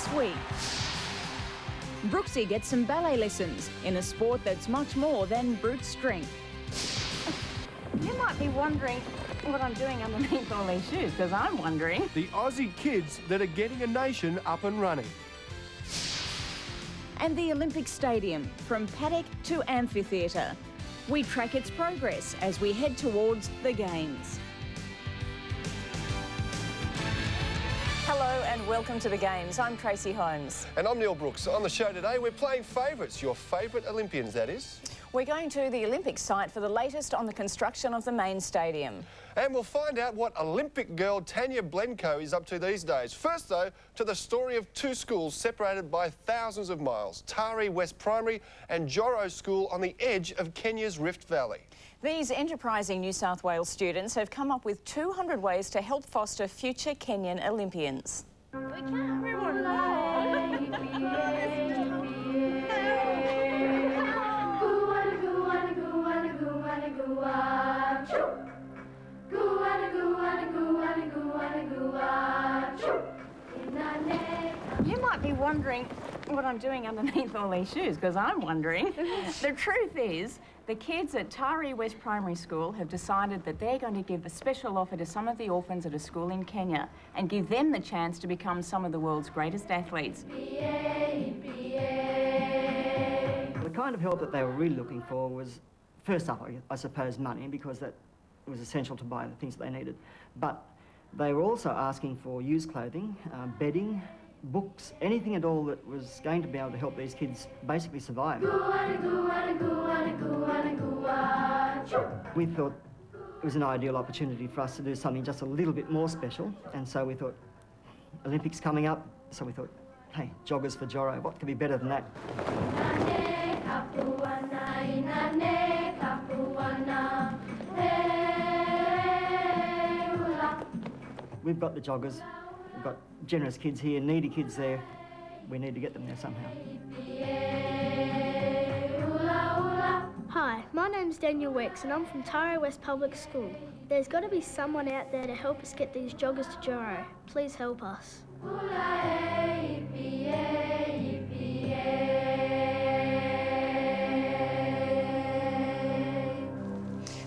this week. Brooksy gets some ballet lessons in a sport that's much more than brute strength. You might be wondering what I'm doing underneath all these shoes, because I'm wondering. The Aussie kids that are getting a nation up and running. And the Olympic Stadium, from paddock to amphitheatre. We track its progress as we head towards the Games. Hello and welcome to the Games. I'm Tracy Holmes. And I'm Neil Brooks. On the show today, we're playing favourites, your favourite Olympians, that is. We're going to the Olympic site for the latest on the construction of the main stadium. And we'll find out what Olympic girl Tanya Blenko is up to these days. First, though, to the story of two schools separated by thousands of miles, Tari West Primary and Joro School on the edge of Kenya's Rift Valley. These enterprising New South Wales students have come up with 200 ways to help foster future Kenyan Olympians. We can't You might be wondering what I'm doing underneath all these shoes, because I'm wondering. The truth is, the kids at Tari West Primary School have decided that they're going to give a special offer to some of the orphans at a school in Kenya and give them the chance to become some of the world's greatest athletes. The kind of help that they were really looking for was, first up, I suppose, money, because that was essential to buy the things that they needed. But they were also asking for used clothing, bedding, books, anything at all that was going to be able to help these kids basically survive. We thought it was an ideal opportunity for us to do something just a little bit more special, and so we thought, Olympics coming up, so we thought, hey, joggers for Joro, what could be better than that? We've got the joggers, we've got generous kids here, needy kids there. We need to get them there somehow. Hi, my name's Daniel Weeks and I'm from Tari West Public School. There's got to be someone out there to help us get these joggers to Joro. Please help us.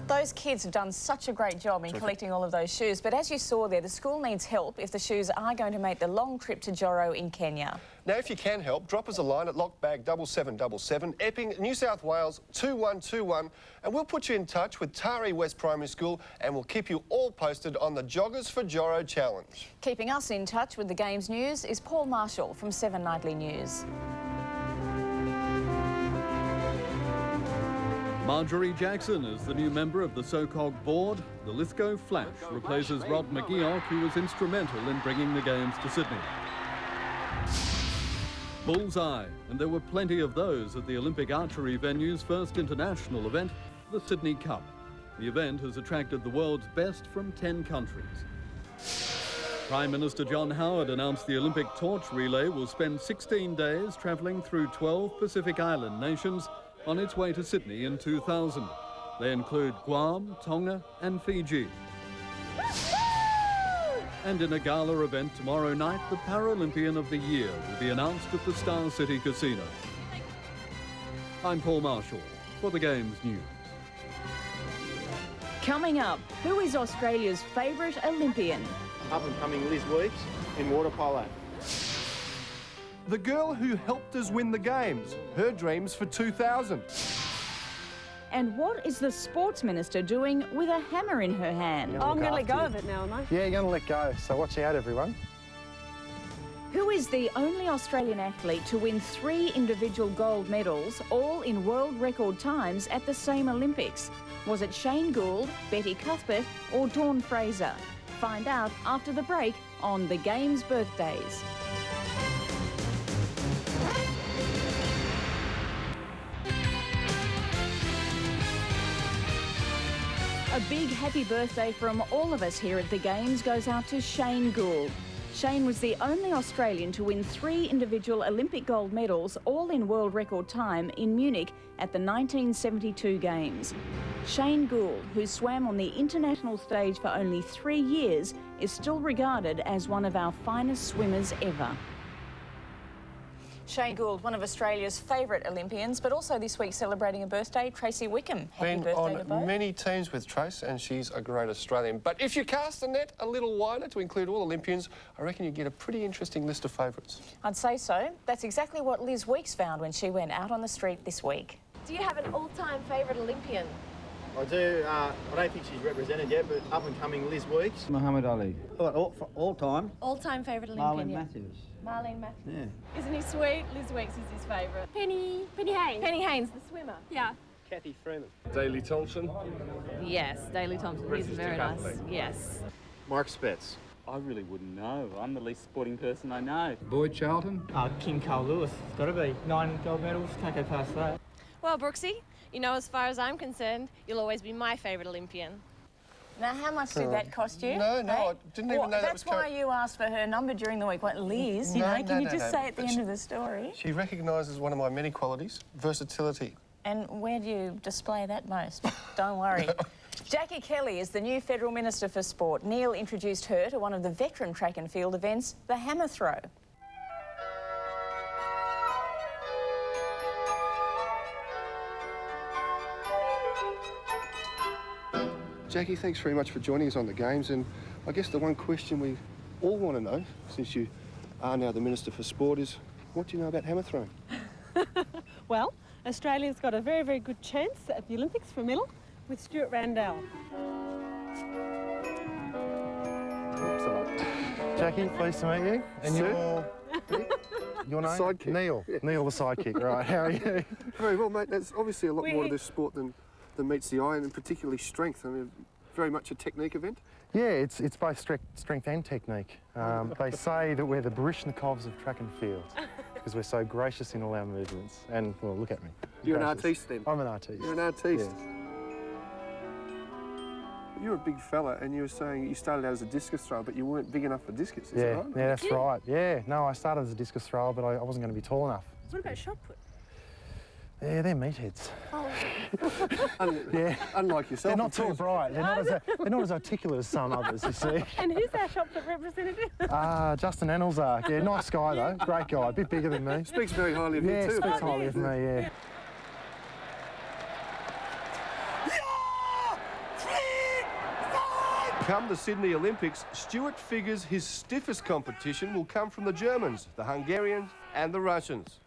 Those kids have done such a great job in collecting all of those shoes, but as you saw there, the school needs help if the shoes are going to make the long trip to Joro in Kenya. Now, if you can help, drop us a line at lockbag 7777, Epping, New South Wales 2121, and we'll put you in touch with Tari West Primary School and we'll keep you all posted on the Joggers for Joro Challenge. Keeping us in touch with the Games news is Paul Marshall from 7 Nightly News. Marjorie Jackson is the new member of the SOCOG board. The Lithgow Flash replaces Rod McGeoch, who was instrumental in bringing the Games to Sydney. Bullseye, and there were plenty of those at the Olympic archery venue's first international event, the Sydney Cup. The event has attracted the world's best from 10 countries. Prime Minister John Howard announced the Olympic torch relay will spend 16 days travelling through 12 Pacific Island nations on its way to Sydney in 2000. They include Guam, Tonga and Fiji. And in a gala event tomorrow night, the Paralympian of the Year will be announced at the Star City Casino. I'm Paul Marshall for the Games News. Coming up, who is Australia's favourite Olympian? Up-and-coming Liz Weeks in water polo. The girl who helped us win the Games, her dreams for 2000. And what is the Sports Minister doing with a hammer in her hand? I'm going to let go of it now, am I? Yeah, you're going to let go, so watch out, everyone. Who is the only Australian athlete to win 3 individual gold medals, all in world record times at the same Olympics? Was it Shane Gould, Betty Cuthbert or Dawn Fraser? Find out after the break on the Games Birthdays. A big happy birthday from all of us here at the Games goes out to Shane Gould. Shane was the only Australian to win 3 individual Olympic gold medals, all in world record time, in Munich at the 1972 Games. Shane Gould, who swam on the international stage for only 3 years, is still regarded as one of our finest swimmers ever. Shane Gould, one of Australia's favourite Olympians, but also this week celebrating a birthday, Tracy Wickham. Happy Been birthday on to both. many teams with Trace, and she's a great Australian. But if you cast the net a little wider to include all Olympians, I reckon you get a pretty interesting list of favourites. I'd say so. That's exactly what Liz Weeks found when she went out on the street this week. Do you have an all-time favourite Olympian? I do. I don't think she's represented yet, but up-and-coming Liz Weeks. Muhammad Ali. All time. All-time favourite Marlene Olympian? Matthews. Marlene Matthews. Yeah. Isn't he sweet? Liz Weeks is his favourite. Penny Haynes. Penny Haynes, the swimmer. Yeah. Kathy Freeman. Daley Thompson. Yes, Daley Thompson. He's very nice. Yes. Mark Spetz. I really wouldn't know. I'm the least sporting person I know. Boyd Charlton. King Carl Lewis. It's got to be. 9 gold medals. Can't go past that. Well, Brooksy, you know, as far as I'm concerned, you'll always be my favourite Olympian. Now, how much did that cost you? No, I didn't even know that was That's why you asked for her number during the week. What, Liz, you know, can you just say at the end of the story? She recognises one of my many qualities, versatility. And where do you display that most? Don't worry. Jackie Kelly is the new Federal Minister for Sport. Neil introduced her to one of the veteran track and field events, the hammer throw. Jackie, thanks very much for joining us on the Games, and I guess the one question we all want to know, since you are now the Minister for Sport, is what do you know about hammer throwing? Well, Australia's got a very, very good chance at the Olympics for a medal with Stuart Randell. Jackie, pleased to meet you. And your name? Sidekick. Neil. Neil, the sidekick. Right, how are you? Very well, mate. There's obviously a lot more to this sport than meets the eye, and particularly strength. I mean, very much a technique event. Yeah, it's both strength and technique. They say that we're the Barishnikovs of track and field because we're so gracious in all our movements. And, well, look at me. You're Gracious. an artiste then? I'm an artiste. You're an artiste. Yes. You're a big fella, and you were saying you started out as a discus thrower, but you weren't big enough for discus, is Yeah, that right? yeah, that's right. Yeah, no, I started as a discus thrower, but I wasn't going to be tall enough. What about shot put? Yeah, they're meatheads. Yeah. Unlike yourself. They're not too bright. They're not as articulate as some others, you see. And who's our shot put representative? Justin Annalzark. Yeah, nice guy though. Great guy. A bit bigger than me. Speaks very highly of you Yeah, too. speaks highly of me, yeah. Come the Sydney Olympics, Stuart figures his stiffest competition will come from the Germans, the Hungarians and the Russians.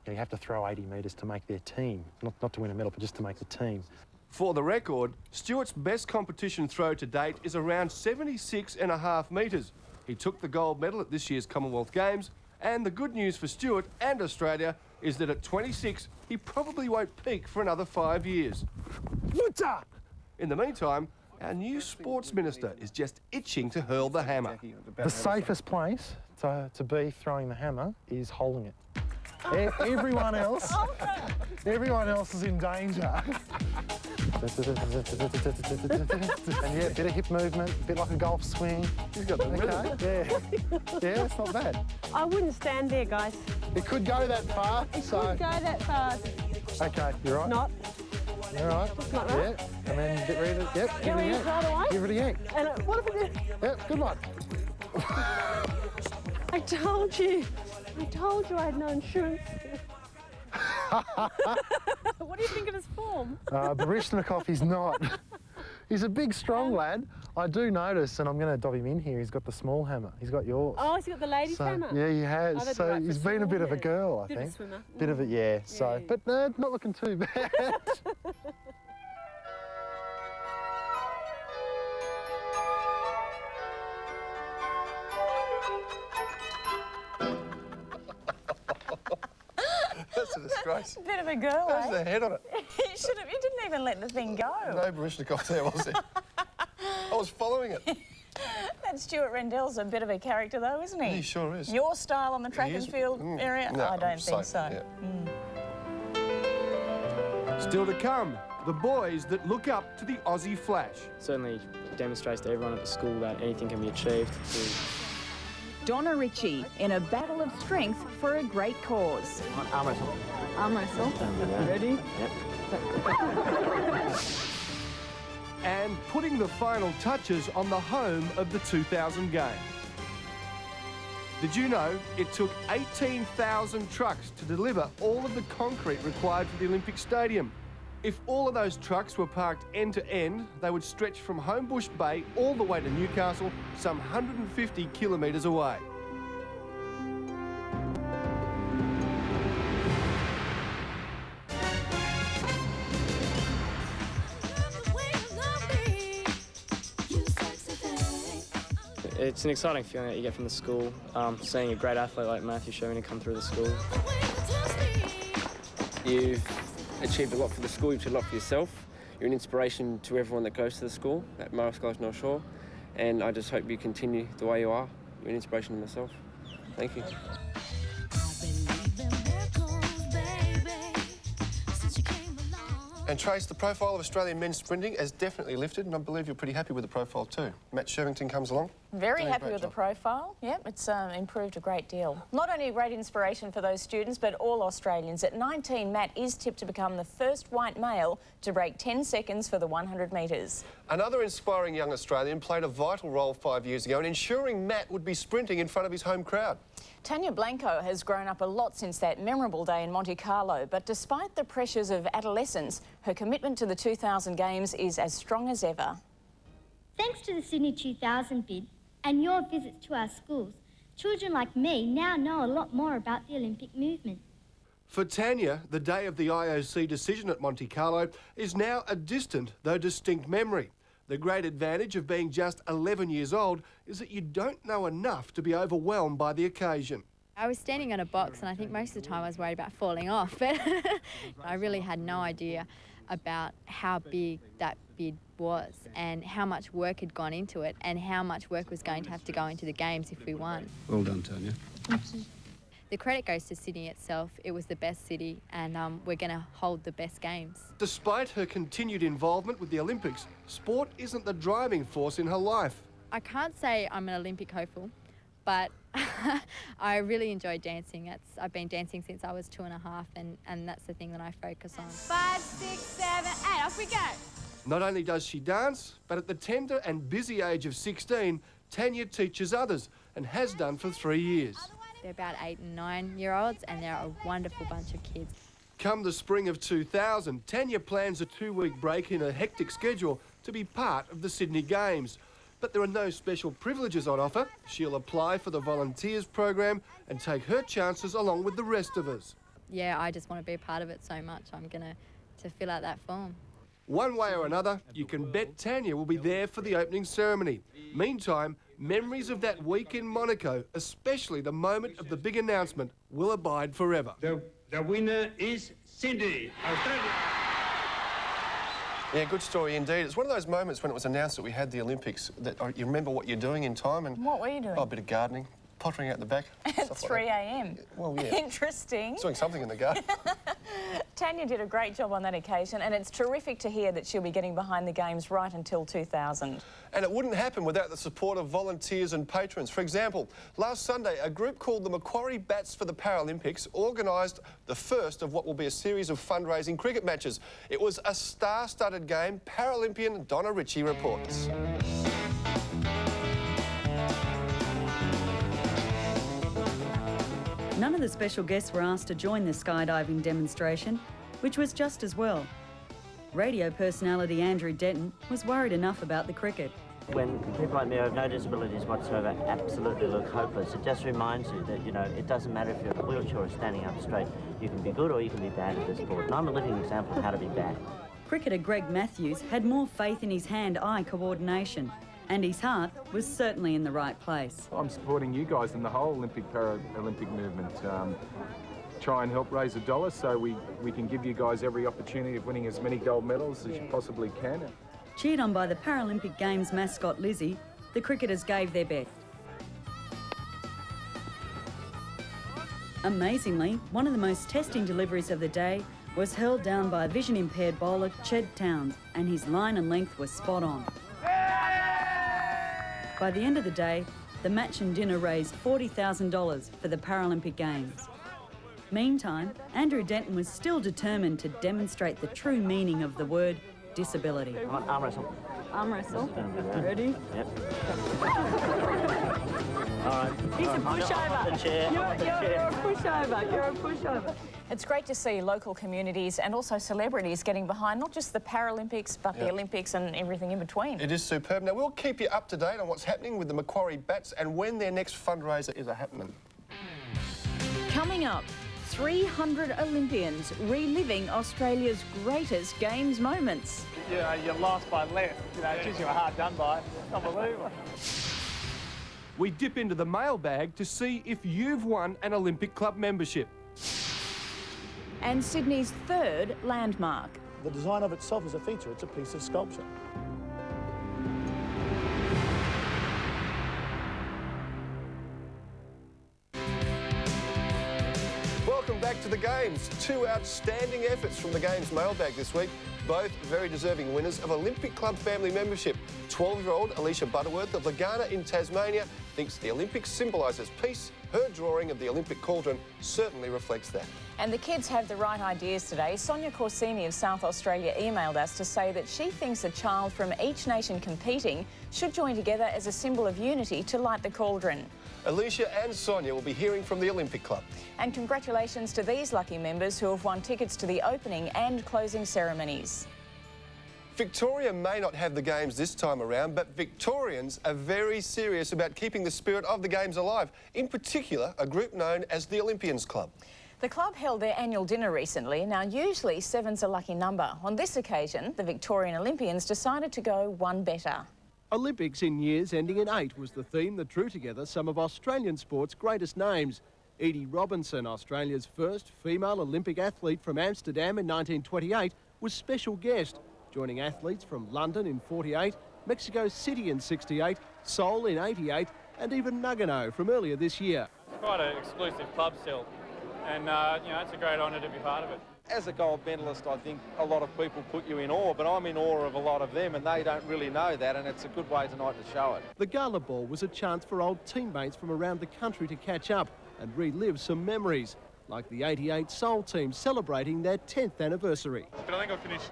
Yeah, you have to throw 80 metres to make their team. Not to win a medal, but just to make the team. For the record, Stuart's best competition throw to date is around 76.5 metres. He took the gold medal at this year's Commonwealth Games, and the good news for Stuart and Australia is that at 26, he probably won't peak for another 5 years. In the meantime, our new sports minister is just itching to hurl the hammer. The safest place to be throwing the hammer is holding it. Everyone else is in danger. And yeah, a bit of hip movement, a bit like a golf swing. He's got the rhythm. Yeah, yeah, it's not bad. I wouldn't stand there, guys. It could go that far. It could go that far. Okay, you're right. Not. You're right. Not right. Yeah, and then get rid of it. Yep, give it a yank. Throw it away? Give it a yank. And what if it... Yep, good luck. I told you I had no insurance. What do you think of his form? Barishnikov is not. He's a big, strong lad. I do notice, and I'm going to dob him in here, he's got the small hammer. He's got yours. Oh, he's got the ladies' hammer? Yeah, he has. Oh, that'd be so right for he's been a bit of a girl, I Bit think. of a swimmer. Bit of a, yeah. So, yeah. but no, not looking too bad. That's a disgrace. Bit of a girl, How's eh? the head on it? You didn't even let the thing go. No Barishnikov there, was there? I was following it. That Stuart Rendell's a bit of a character, though, isn't he? He sure is. Your style on the track He and is. field area? No, I don't think safe, so. yeah. Still to come, the boys that look up to the Aussie Flash. Certainly demonstrates to everyone at the school that anything can be achieved. Donna Ritchie in a battle of strength for a great cause. Arm wrestle. Arm wrestle. Ready? And putting the final touches on the home of the 2000 Games. Did you know it took 18,000 trucks to deliver all of the concrete required for the Olympic Stadium? If all of those trucks were parked end to end, they would stretch from Homebush Bay all the way to Newcastle, some 150 kilometres away. It's an exciting feeling that you get from the school, seeing a great athlete like Matthew Sherman come through the school. You've achieved a lot for the school, you've achieved a lot for yourself. You're an inspiration to everyone that goes to the school at Murray Skies North Shore, and I just hope you continue the way you are. You're an inspiration to myself. Thank you. And Trace, the profile of Australian men's sprinting has definitely lifted, and I believe you're pretty happy with the profile too. Matt Shervington comes along. Very happy with the profile. Yep, it's improved a great deal. Not only a great inspiration for those students, but all Australians. At 19, Matt is tipped to become the first white male to break 10 seconds for the 100 metres. Another inspiring young Australian played a vital role 5 years ago in ensuring Matt would be sprinting in front of his home crowd. Tanya Blanco has grown up a lot since that memorable day in Monte Carlo, but despite the pressures of adolescence, her commitment to the 2000 Games is as strong as ever. Thanks to the Sydney 2000 bid and your visits to our schools, children like me now know a lot more about the Olympic movement. For Tanya, the day of the IOC decision at Monte Carlo is now a distant though distinct memory. The great advantage of being just 11 years old is that you don't know enough to be overwhelmed by the occasion. I was standing on a box and I think most of the time I was worried about falling off, but I really had no idea about how big that bid was and how much work had gone into it and how much work was going to have to go into the Games if we won. Well done, Tanya. The credit goes to Sydney itself. It was the best city and we're going to hold the best Games. Despite her continued involvement with the Olympics, sport isn't the driving force in her life. I can't say I'm an Olympic hopeful, but I really enjoy dancing. I've been dancing since I was 2.5 and that's the thing that I focus on. 5, 6, 7, 8, off we go. Not only does she dance, but at the tender and busy age of 16, Tanya teaches others and has done for 3 years. They're about 8 and 9-year-olds and they're a wonderful bunch of kids. Come the spring of 2000, Tanya plans a 2-week break in a hectic schedule to be part of the Sydney Games. But there are no special privileges on offer. She'll apply for the Volunteers program and take her chances along with the rest of us. Yeah, I just want to be a part of it so much. I'm going to fill out that form. One way or another, you can bet Tanya will be there for the opening ceremony. Meantime, memories of that week in Monaco, especially the moment of the big announcement, will abide forever. The winner is Sydney, Australia. Yeah, good story indeed. It's one of those moments when it was announced that we had the Olympics that you remember what you're doing in time. And what were you doing? Oh, a bit of gardening, pottering out the back. At 3 a.m. Well, yeah. Interesting. Doing something in the garden. Tanya did a great job on that occasion, and it's terrific to hear that she'll be getting behind the Games right until 2000. And it wouldn't happen without the support of volunteers and patrons. For example, last Sunday, a group called the Macquarie Bats for the Paralympics organised the first of what will be a series of fundraising cricket matches. It was a star-studded game. Paralympian Donna Ritchie reports. None of the special guests were asked to join the skydiving demonstration, which was just as well. Radio personality Andrew Denton was worried enough about the cricket. When people like me who have no disabilities whatsoever absolutely look hopeless, it just reminds you that, you know, it doesn't matter if you're in a wheelchair or standing up straight. You can be good or you can be bad at this sport. And I'm a living example of how to be bad. Cricketer Greg Matthews had more faith in his hand-eye coordination, and his heart was certainly in the right place. I'm supporting you guys in the whole Olympic Paralympic movement. Try and help raise $1 so we can give you guys every opportunity of winning as many gold medals as you possibly can. Cheered on by the Paralympic Games mascot Lizzie, the cricketers gave their best. Amazingly, one of the most testing deliveries of the day was held down by a vision-impaired bowler, Ched Towns, and his line and length was spot on. By the end of the day, the match and dinner raised $40,000 for the Paralympic Games. Meantime, Andrew Denton was still determined to demonstrate the true meaning of the word disability. Come on, arm wrestle. Arm wrestle. Ready? Yep. All right. He's a pushover. the chair. You're a pushover. You're a pushover. It's great to see local communities and also celebrities getting behind not just the Paralympics, but the Olympics and everything in between. It is superb. Now, we'll keep you up to date on what's happening with the Macquarie Bats and when their next fundraiser is happening. Coming up, 300 Olympians reliving Australia's greatest Games moments. You lost by less. Geez, you were hard done by. Unbelievable. We dip into the mailbag to see if you've won an Olympic Club membership. And Sydney's third landmark. The design of itself is a feature. It's a piece of sculpture. Welcome back to the Games. Two outstanding efforts from the Games mailbag this week. Both very deserving winners of Olympic Club family membership. 12-year-old Alicia Butterworth of Lagana in Tasmania thinks the Olympics symbolises peace. Her drawing of the Olympic cauldron certainly reflects that. And the kids have the right ideas today. Sonia Corsini of South Australia emailed us to say that she thinks a child from each nation competing should join together as a symbol of unity to light the cauldron. Alicia and Sonia will be hearing from the Olympic Club. And congratulations to these lucky members who have won tickets to the opening and closing ceremonies. Victoria may not have the Games this time around, but Victorians are very serious about keeping the spirit of the Games alive, in particular a group known as the Olympians Club. The club held their annual dinner recently. Now, usually 7's a lucky number. On this occasion, the Victorian Olympians decided to go one better. Olympics in years ending in 8 was the theme that drew together some of Australian sport's greatest names. Edie Robinson, Australia's first female Olympic athlete from Amsterdam in 1928, was special guest, joining athletes from London in 48, Mexico City in 68, Seoul in 88, and even Nagano from earlier this year. It's quite an exclusive club still, and it's a great honour to be part of it. As a gold medalist, I think a lot of people put you in awe, but I'm in awe of a lot of them, and they don't really know that, and it's a good way tonight to show it. The gala ball was a chance for old teammates from around the country to catch up and relive some memories, like the 88 Seoul team celebrating their 10th anniversary. But I think I finished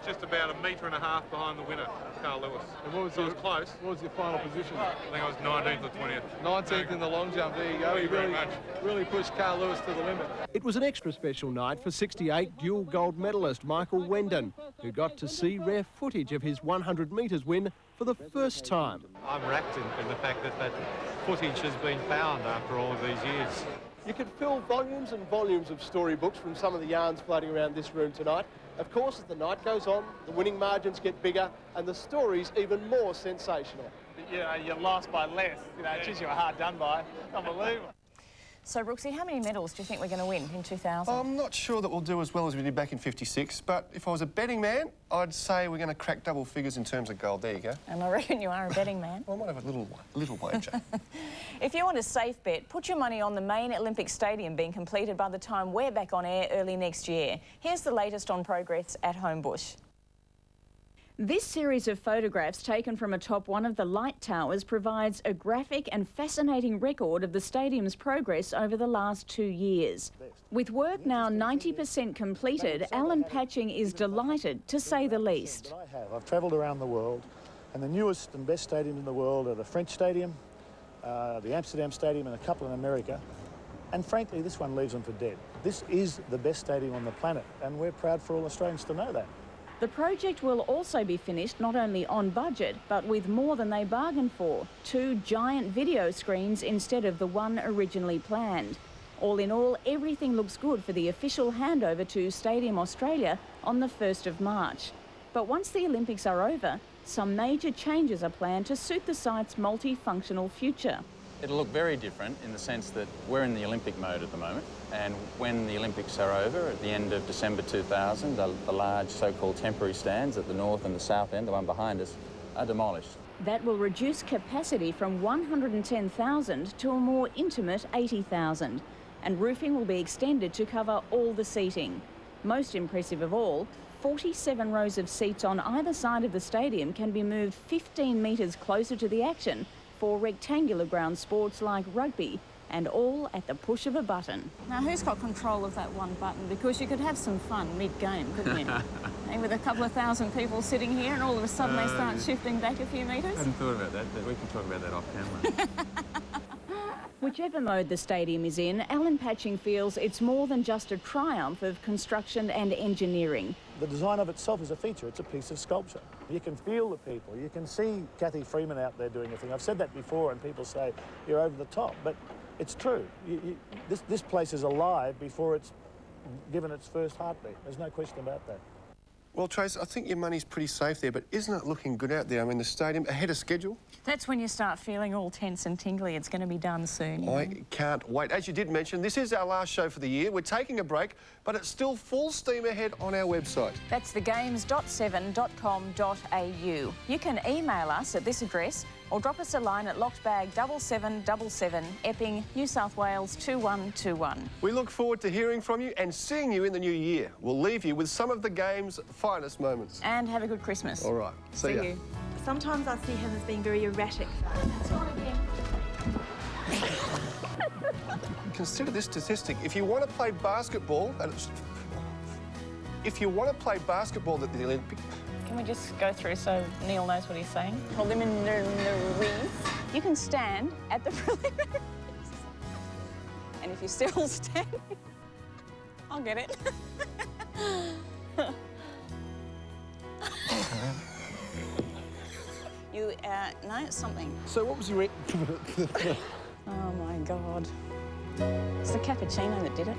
just about 1.5 metres behind the winner, Carl Lewis. And what was it was close. What was your final position? I think I was 19th or 20th. 19th in the long jump, there you go. Thank you really pushed Carl Lewis to the limit. It was an extra special night for 68 dual gold medalist Michael Wendon, who got to see rare footage of his 100 metres win for the first time. I'm racked in the fact that that footage has been found after all of these years. You could fill volumes and volumes of storybooks from some of the yarns floating around this room tonight. Of course, as the night goes on, the winning margins get bigger and the stories even more sensational. You lost by less. Geez, you were hard done by. Unbelievable. So, Brooksy, how many medals do you think we're going to win in 2000? I'm not sure that we'll do as well as we did back in 56, but if I was a betting man, I'd say we're going to crack double figures in terms of gold. There you go. And I reckon you are a betting man. Well, I might have a little wager. If you want a safe bet, put your money on the main Olympic Stadium being completed by the time we're back on air early next year. Here's the latest on progress at Homebush. This series of photographs taken from atop one of the light towers provides a graphic and fascinating record of the stadium's progress over the last 2 years. With work now 90% completed, Alan Patching is delighted, to say the least. I've travelled around the world, and the newest and best stadiums in the world are the French Stadium, the Amsterdam Stadium, and a couple in America. And frankly, this one leaves them for dead. This is the best stadium on the planet, and we're proud for all Australians to know that. The project will also be finished not only on budget, but with more than they bargained for, 2 giant video screens instead of the one originally planned. All in all, everything looks good for the official handover to Stadium Australia on the 1st of March. But once the Olympics are over, some major changes are planned to suit the site's multifunctional future. It'll look very different in the sense that we're in the Olympic mode at the moment, and when the Olympics are over at the end of December 2000, the large so-called temporary stands at the north and the south end, the one behind us, are demolished. That will reduce capacity from 110,000 to a more intimate 80,000, and roofing will be extended to cover all the seating. Most impressive of all, 47 rows of seats on either side of the stadium can be moved 15 metres closer to the action for rectangular ground sports like rugby, and all at the push of a button. Now, who's got control of that one button? Because you could have some fun mid-game, couldn't you? And with a couple of thousand people sitting here and all of a sudden they start shifting back a few metres? I hadn't thought about that, but we can talk about that off camera. Whichever mode the stadium is in, Alan Patching feels it's more than just a triumph of construction and engineering. The design of itself is a feature. It's a piece of sculpture. You can feel the people. You can see Kathy Freeman out there doing a thing. I've said that before and people say you're over the top, but it's true. This place is alive before it's given its first heartbeat. There's no question about that. Well, Trace, I think your money's pretty safe there, but isn't it looking good out there? I mean, the stadium ahead of schedule. That's when you start feeling all tense and tingly. It's going to be done soon. You know? I can't wait. As you did mention, this is our last show for the year. We're taking a break, but it's still full steam ahead on our website. That's thegames.7.com.au. You can email us at this address or drop us a line at locked bag 7777 Epping, New South Wales 2121. We look forward to hearing from you and seeing you in the new year. We'll leave you with some of the game's finest moments. And have a good Christmas. All right. See ya. you. Sometimes I see him as being very erratic. Consider this statistic. If you want to play basketball, at the Olympics. Can we just go through so Neil knows what he's saying? Preliminaries. You can stand at the preliminaries. And if you're still standing, I'll get it. You, no, it's something. So what was your... Oh, my God. It's the cappuccino that did it.